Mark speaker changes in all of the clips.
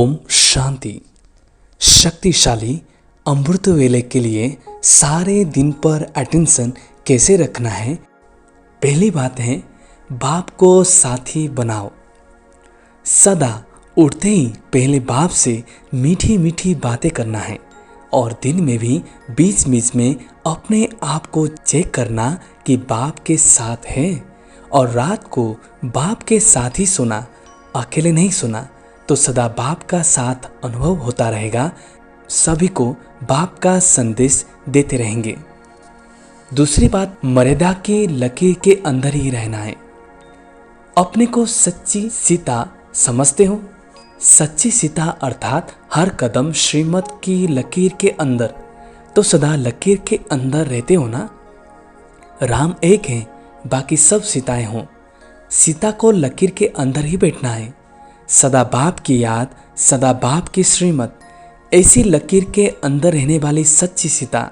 Speaker 1: ओम शांति। शक्तिशाली अमृत वेले के लिए सारे दिन पर अटेंशन कैसे रखना है। पहली बात है, बाप को साथी बनाओ। सदा उठते ही पहले बाप से मीठी मीठी बातें करना है और दिन में भी बीच बीच में अपने आप को चेक करना कि बाप के साथ है। और रात को बाप के साथ ही सोना, अकेले नहीं सोना, तो सदा बाप का साथ अनुभव होता रहेगा। सभी को बाप का संदेश देते रहेंगे। दूसरी बात, मर्यादा की लकीर के अंदर ही रहना है। अपने को सच्ची सीता समझते हो? सच्ची सीता अर्थात हर कदम श्रीमत की लकीर के अंदर, तो सदा लकीर के अंदर रहते हो ना। राम एक है, बाकी सब सीताएं हों। सीता को लकीर के अंदर ही बैठना है। सदा बाप की याद, सदा बाप की श्रीमत, ऐसी लकीर के अंदर रहने वाली सच्ची सीता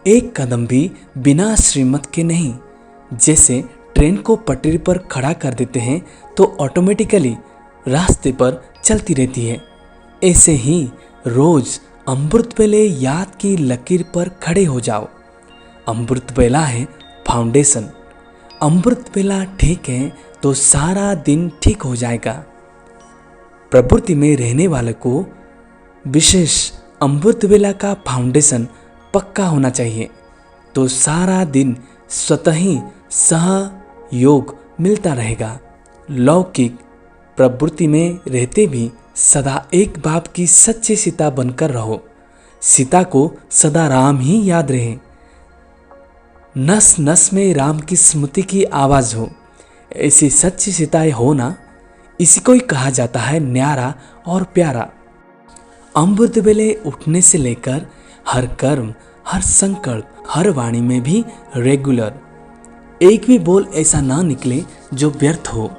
Speaker 1: एक कदम भी बिना श्रीमत के नहीं। जैसे ट्रेन को पटरी पर खड़ा कर देते हैं तो ऑटोमेटिकली रास्ते पर चलती रहती है, ऐसे ही रोज अमृत वेले याद की लकीर पर खड़े हो जाओ। अमृत वेला है फाउंडेशन। अमृत वेला ठीक है तो सारा दिन ठीक हो जाएगा। प्रवृत्ति में रहने वाले को विशेष अमृत वेला का फाउंडेशन पक्का होना चाहिए, तो सारा दिन स्वतः ही सहयोग मिलता रहेगा। लौकिक प्रवृत्ति में रहते भी सदा एक बाप की सच्ची सीता बनकर रहो। सीता को सदा राम ही याद रहे। नस नस में राम की स्मृति की आवाज हो, ऐसी सच्ची सीताएं हो ना। इसी को ही कहा जाता है न्यारा और प्यारा। अमृत वेले उठने से लेकर हर कर्म, हर संकल्प, हर वाणी में भी रेगुलर, एक भी बोल ऐसा ना निकले जो व्यर्थ हो।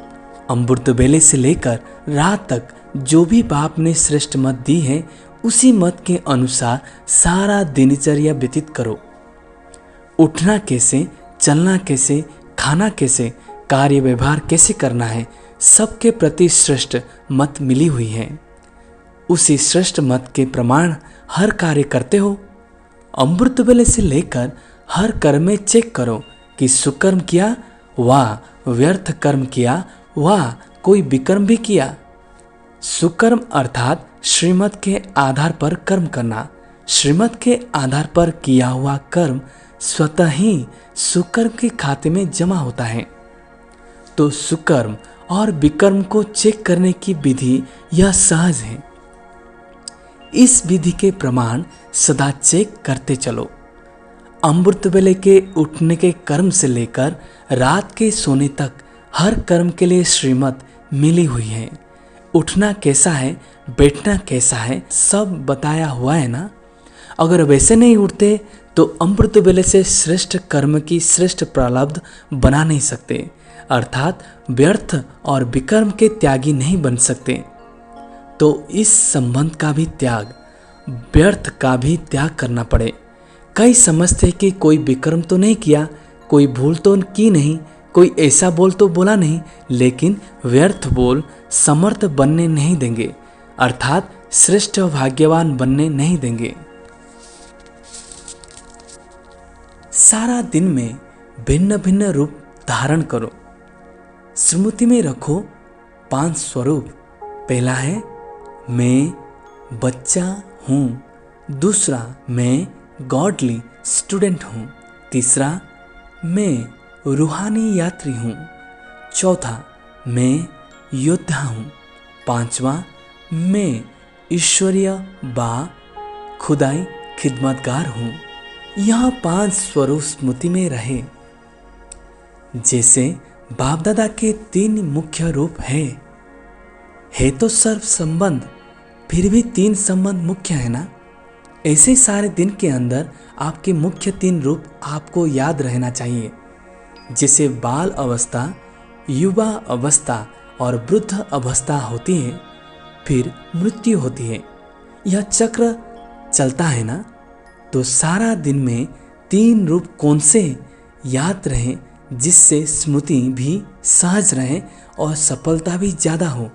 Speaker 1: अमृत वेले से लेकर रात तक जो भी बाप ने श्रेष्ठ मत दी है, उसी मत के अनुसार सारा दिनचर्या व्यतीत करो। उठना कैसे, चलना कैसे, खाना कैसे, कार्य व्यवहार कैसे करना है, सबके प्रति श्रेष्ठ मत मिली हुई है। उसी श्रेष्ठ मत के प्रमाण हर कार्य करते हो। अमृत वेले से लेकर हर कर्म में चेक करो कि सुकर्म किया, वाह, व्यर्थ कर्म किया, वाह, कोई विकर्म भी किया। सुकर्म अर्थात श्रीमत के आधार पर कर्म करना। श्रीमत के आधार पर किया हुआ कर्म स्वतः ही सुकर्म के खाते में जमा होता है। तो सुकर्म और विकर्म को चेक करने की विधि यह सहज है। इस विधि के प्रमाण सदा चेक करते चलो। अमृत वेले के उठने के कर्म से लेकर रात के सोने तक हर कर्म के लिए श्रीमत मिली हुई है। उठना कैसा है, बैठना कैसा है, सब बताया हुआ है ना। अगर वैसे नहीं उठते तो अमृत वेले से श्रेष्ठ कर्म की श्रेष्ठ प्रारब्ध बना नहीं सकते, अर्थात व्यर्थ और विकर्म के त्यागी नहीं बन सकते। तो इस संबंध का भी त्याग, व्यर्थ का भी त्याग करना पड़े। कई समझते कि कोई विकर्म तो नहीं किया, कोई भूल तो की नहीं, कोई ऐसा बोल तो बोला नहीं, लेकिन व्यर्थ बोल समर्थ बनने नहीं देंगे, अर्थात श्रेष्ठ भाग्यवान बनने नहीं देंगे। सारा दिन में भिन्न भिन्न रूप धारण करो। स्मृति में रखो 5 स्वरूप। पहला है मैं बच्चा हूँ, दूसरा मैं गॉडली स्टूडेंट हूँ, तीसरा मैं रूहानी यात्री हूँ, चौथा मैं योद्धा हूँ, पांचवा मैं ईश्वरीय बा खुदाई खिदमतगार हूँ। यह 5 स्वरूप स्मृति में रहे। जैसे बाप दादा के 3 मुख्य रूप है तो सर्व संबंध, फिर भी 3 संबंध मुख्य है ना। ऐसे सारे दिन के अंदर आपके मुख्य 3 रूप आपको याद रहना चाहिए। जैसे बाल अवस्था, युवा अवस्था और वृद्ध अवस्था होती है, फिर मृत्यु होती है। यह चक्र चलता है ना। तो सारा दिन में 3 रूप कौन से याद रहें, जिससे स्मृति भी सहज रहे और सफलता भी ज़्यादा हो।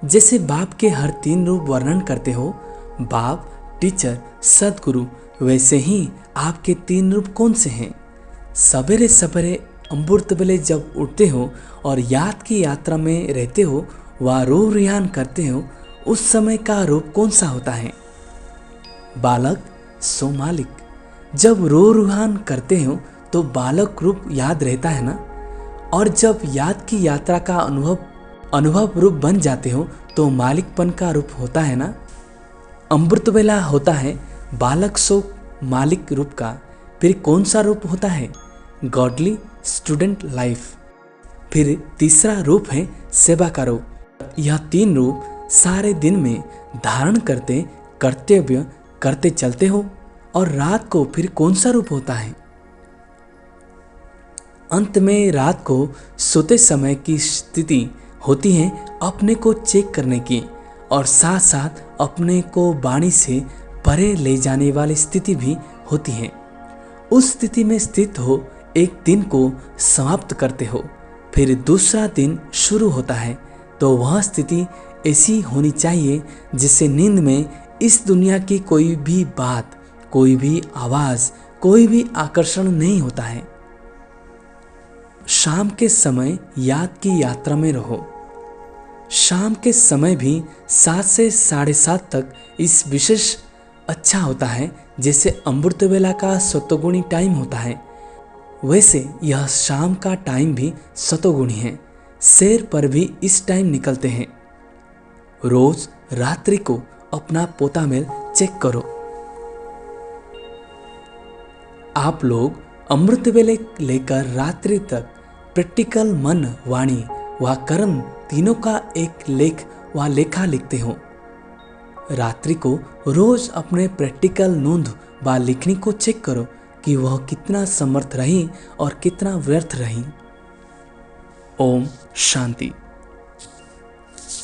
Speaker 1: जैसे बाप के हर 3 रूप वर्णन करते हो, बाप, टीचर, सदगुरु, वैसे ही आपके 3 रूप कौन से हैं? सवेरे सवेरे अमृत वेले जब उठते हो और याद की यात्रा में रहते हो व रो रिहान करते हो, उस समय का रूप कौन सा होता है? बालक सो मालिक। जब रो रुहान करते हो तो बालक रूप याद रहता है ना, और जब याद की यात्रा का अनुभव रूप बन जाते हो तो मालिकपन का रूप होता है ना। अमृत वेला होता है बालक सो मालिक रूप का। फिर कौन सा रूप होता है? Godly student life. फिर तीसरा रूप है सेवा का रूप। यह 3 रूप सारे दिन में धारण करते कर्तव्य करते चलते हो। और रात को फिर कौन सा रूप होता है? अंत में रात को सोते समय की स्थिति होती है अपने को चेक करने की, और साथ साथ अपने को वाणी से परे ले जाने वाली स्थिति भी होती है। उस स्थिति में स्थित हो एक दिन को समाप्त करते हो, फिर दूसरा दिन शुरू होता है। तो वह स्थिति ऐसी होनी चाहिए जिससे नींद में इस दुनिया की कोई भी बात, कोई भी आवाज, कोई भी आकर्षण नहीं होता है। शाम के समय याद की यात्रा में रहो। शाम के समय भी 7 से 7:30 तक इस विशेष अच्छा होता है। जैसे अमृत वेला का सतोगुणी टाइम होता है, वैसे यह शाम का टाइम भी सतोगुणी है। शेर पर भी इस टाइम निकलते हैं। रोज रात्रि को अपना पोता मेल चेक करो। आप लोग अमृत वेले लेकर रात्रि तक प्रैक्टिकल मन, वाणी व कर्म तीनों का एक लेख व लेखा लिखते हो। रात्रि को रोज अपने प्रैक्टिकल नोंद व लिखनी को चेक करो कि वह कितना समर्थ रही और कितना व्यर्थ रही। ओम शांति।